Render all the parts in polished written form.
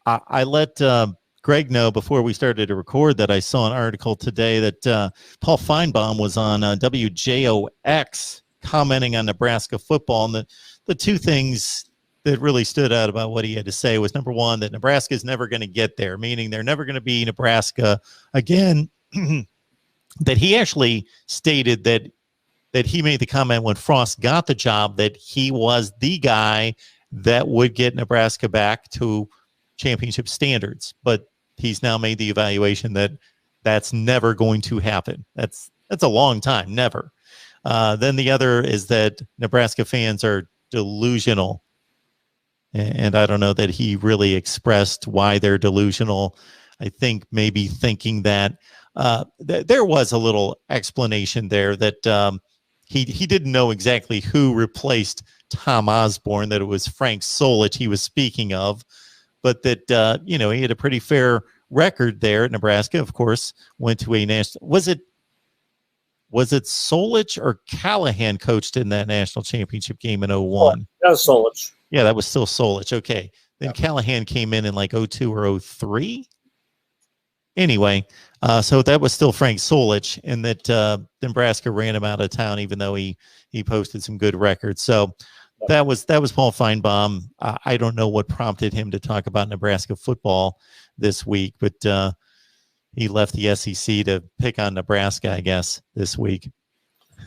I let Greg know before we started to record that I saw an article today that Paul Finebaum was on WJOX commenting on Nebraska football. And the two things that really stood out about what he had to say was, number one, that Nebraska is never going to get there, meaning they're never going to be Nebraska again. That he actually stated that he made the comment when Frost got the job that he was the guy that would get Nebraska back to championship standards. But he's now made the evaluation that that's never going to happen. That's a long time, never. Then the other is that Nebraska fans are delusional. And I don't know that he really expressed why they're delusional. I think maybe thinking that there was a little explanation there that he didn't know exactly who replaced Tom Osborne, that it was Frank Solich he was speaking of, but that, he had a pretty fair record there at Nebraska. Of course, went to a national, was it Solich or Callahan coached in that national championship game in 01? That was Solich. Yeah, that was still Solich. Okay. Then Callahan came in like 02 or 03. Anyway, so that was still Frank Solich, and that Nebraska ran him out of town, even though he posted some good records. So that was Paul Finebaum. I don't know what prompted him to talk about Nebraska football this week, but he left the SEC to pick on Nebraska, I guess, this week.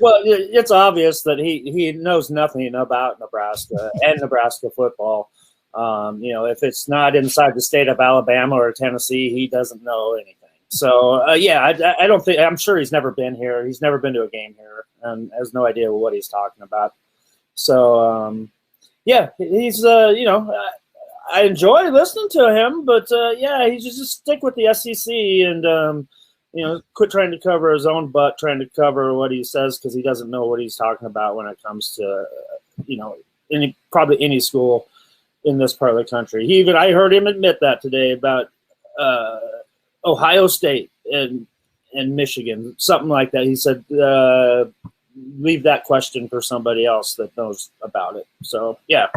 Well, it's obvious that he knows nothing about Nebraska and Nebraska football. If it's not inside the state of Alabama or Tennessee, he doesn't know anything. So, I don't think – I'm sure he's never been here. He's never been to a game here and has no idea what he's talking about. So, he's I enjoy listening to him, but, he's just stick with the SEC and, quit trying to cover his own butt, trying to cover what he says because he doesn't know what he's talking about when it comes to, probably any school in this part of the country. I heard him admit that today about Ohio State and Michigan, something like that. He said, leave that question for somebody else that knows about it. So, yeah,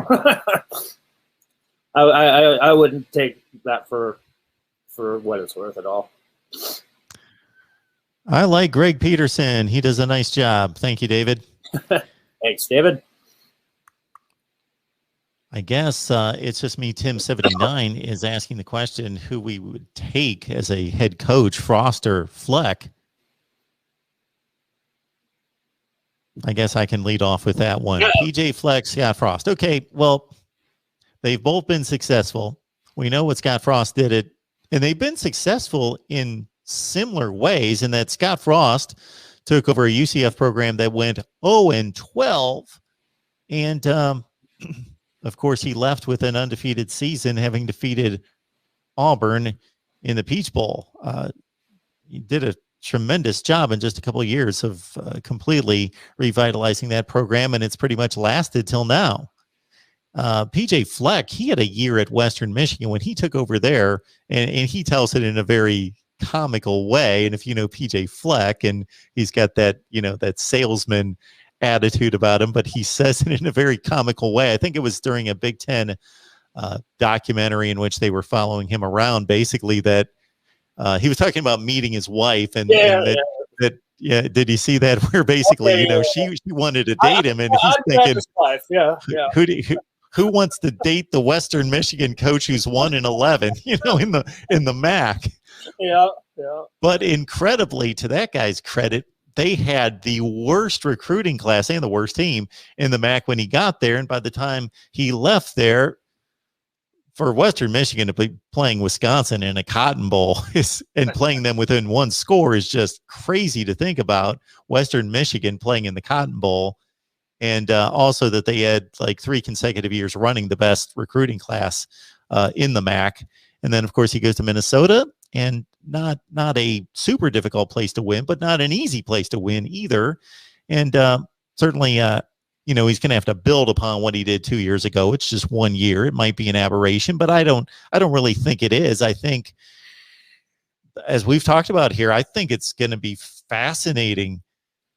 I wouldn't take that for what it's worth at all. I like Greg Peterson. He does a nice job. Thank you, David. Thanks, David. I guess it's just me. Tim79 is asking the question who we would take as a head coach, Frost or Fleck. I guess I can lead off with that one. Yeah. PJ Fleck, Scott Frost. Okay, well, they've both been successful. We know what Scott Frost did it, and they've been successful in similar ways in that Scott Frost took over a UCF program that went 0-12, and of course, he left with an undefeated season, having defeated Auburn in the Peach Bowl. He did a tremendous job in just a couple of years of completely revitalizing that program, and it's pretty much lasted till now. PJ Fleck, he had a year at Western Michigan when he took over there, and he tells it in a very comical way. And if you know PJ Fleck, and he's got that, that salesman attitude about him, but he says it in a very comical way. I think it was during a Big Ten documentary in which they were following him around, basically that he was talking about meeting his wife, and did you see that, where basically she wanted to date him, and he's thinking, who wants to date the Western Michigan coach who's 1-11 in the MAC? But incredibly, to that guy's credit, they had the worst recruiting class and the worst team in the MAC when he got there. And by the time he left there, for Western Michigan to be playing Wisconsin in a Cotton Bowl and playing them within one score is just crazy to think about. Western Michigan playing in the Cotton Bowl, and also that they had like 3 consecutive years running the best recruiting class in the MAC. And then, of course, he goes to Minnesota, and not a super difficult place to win, but not an easy place to win either. And certainly, he's going to have to build upon what he did 2 years ago. It's just 1 year. It might be an aberration, but I don't really think it is. I think, as we've talked about here, I think it's going to be fascinating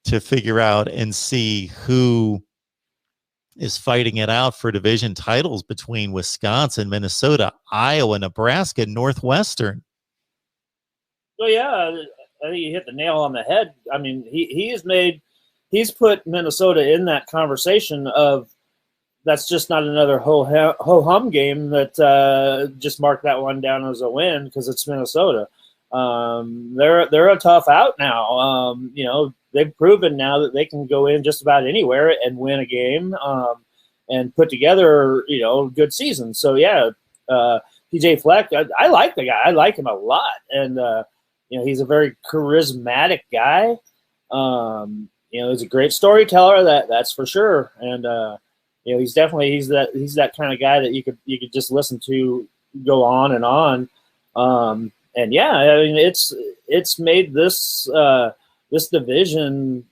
to figure out and see who is fighting it out for division titles between Wisconsin, Minnesota, Iowa, Nebraska, Northwestern. So yeah, I think you hit the nail on the head. I mean, he's put Minnesota in that conversation of that's just not another ho-hum game that just mark that one down as a win because it's Minnesota. They're a tough out now. They've proven now that they can go in just about anywhere and win a game and put together, a good season. So, yeah, PJ Fleck, I like the guy. I like him a lot. And, he's a very charismatic guy. He's a great storyteller, that's for sure. And, he's that kind of guy that you could just listen to go on and on. And yeah, I mean, it's made this this division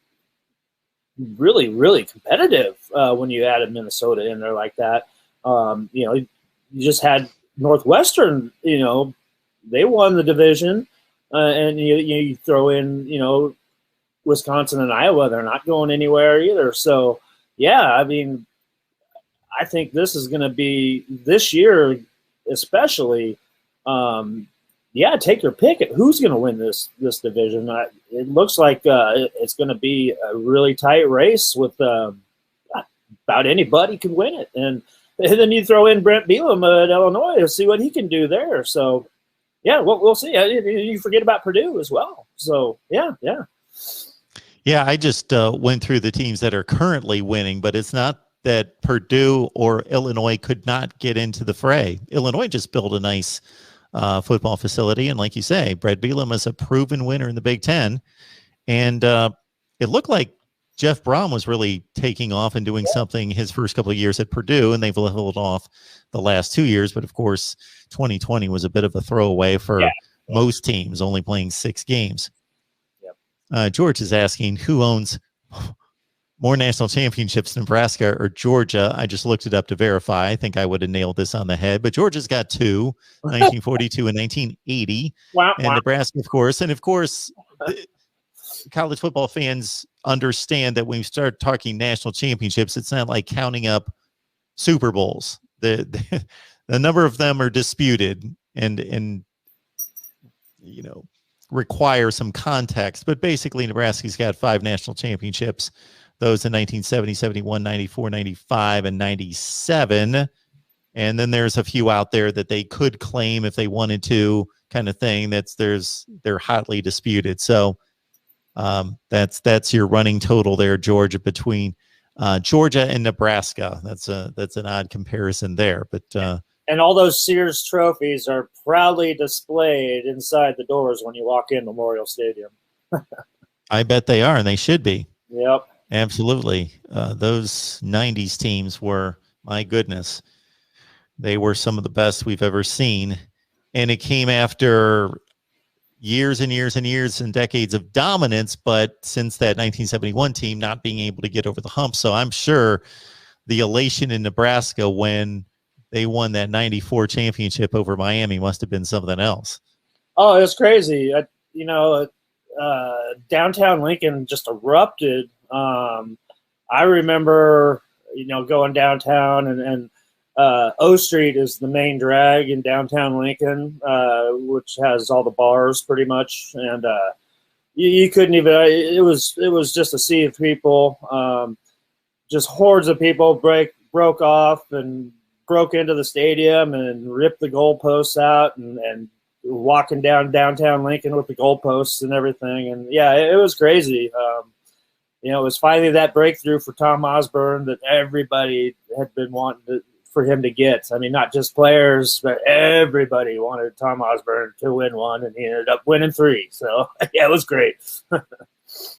really, really competitive when you added Minnesota in there like that. You just had Northwestern. They won the division, and you throw in Wisconsin and Iowa. They're not going anywhere either. So yeah, I mean, I think this is going to be this year, especially. Take your pick at who's going to win this division. It looks like it's going to be a really tight race with about anybody can win it. And then you throw in Brent Bielema at Illinois and see what he can do there. So, yeah, we'll see. You forget about Purdue as well. So, yeah. Yeah, I just went through the teams that are currently winning, but it's not that Purdue or Illinois could not get into the fray. Illinois just built a nice football facility. And like you say, Brett Bielema is a proven winner in the Big Ten. And it looked like Jeff Brom was really taking off and doing something his first couple of years at Purdue, and they've leveled off the last 2 years. But of course, 2020 was a bit of a throwaway for most teams, only playing 6 games. Yep. George is asking, who owns more national championships, Nebraska or Georgia? I just looked it up to verify. I think I would have nailed this on the head, but Georgia's got 2, 1942 and 1980. And Nebraska, of course. And of course, college football fans understand that when we start talking national championships, it's not like counting up Super Bowls. The number of them are disputed and require some context. But basically, Nebraska's got 5 national championships. Those in 1970, 71, 94, 95, and 97. And then there's a few out there that they could claim if they wanted to, kind of thing. They're hotly disputed. So that's your running total there, Georgia, between Georgia and Nebraska. That's an odd comparison there. But and all those Sears trophies are proudly displayed inside the doors when you walk in Memorial Stadium. I bet they are, and they should be. Yep. Absolutely. Those 90s teams were, my goodness, they were some of the best we've ever seen. And it came after years and years and years and decades of dominance, but since that 1971 team not being able to get over the hump. So I'm sure the elation in Nebraska when they won that 94 championship over Miami must have been something else. Oh, it's crazy. Downtown Lincoln just erupted. I remember, going downtown and O Street is the main drag in downtown Lincoln, which has all the bars pretty much. And you couldn't even, it was just a sea of people, just hordes of people broke off and broke into the stadium and ripped the goalposts out and walking downtown Lincoln with the goalposts and everything. And yeah, it was crazy. It was finally that breakthrough for Tom Osborne that everybody had been wanting for him to get. I mean, not just players, but everybody wanted Tom Osborne to win one, and he ended up winning 3. So, yeah, it was great.